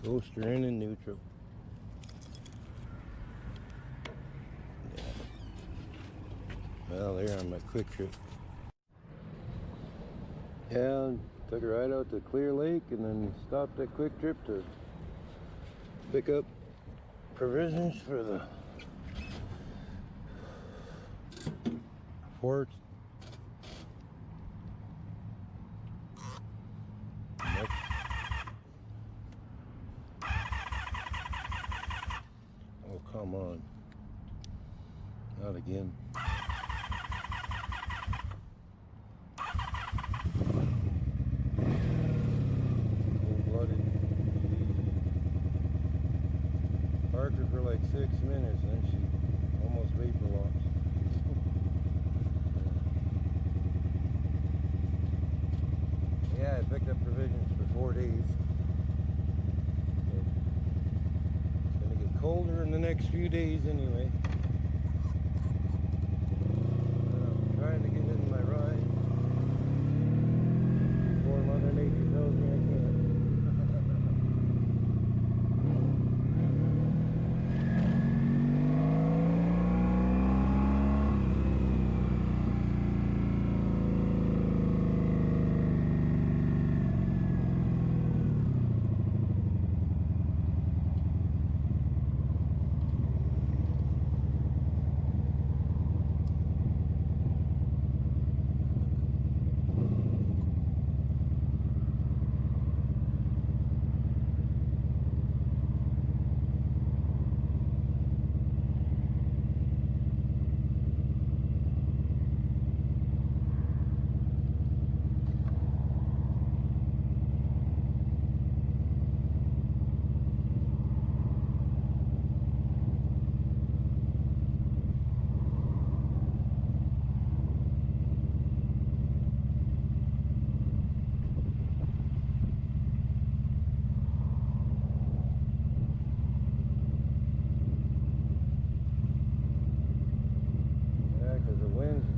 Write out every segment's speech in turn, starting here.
Coaster in neutral. Well, there on my quick trip. Yeah, took a ride out to Clear Lake and then stopped at Quick Trip to pick up provisions for the fort. Oh, come on. Not again. Cold-blooded. Parked her for like 6 minutes and then she almost vapor locked. Yeah, I picked up provisions for 4 days. It's gonna get colder in the next few days anyway. I'm trying to get in my ride before Mother Nature tells me I can't.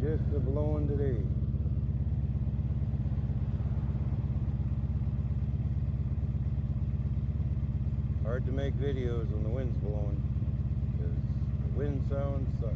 Just a blowing today. Hard to make videos when the wind's blowing because the wind sound sucks.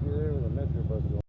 you're there with a Metro bus going.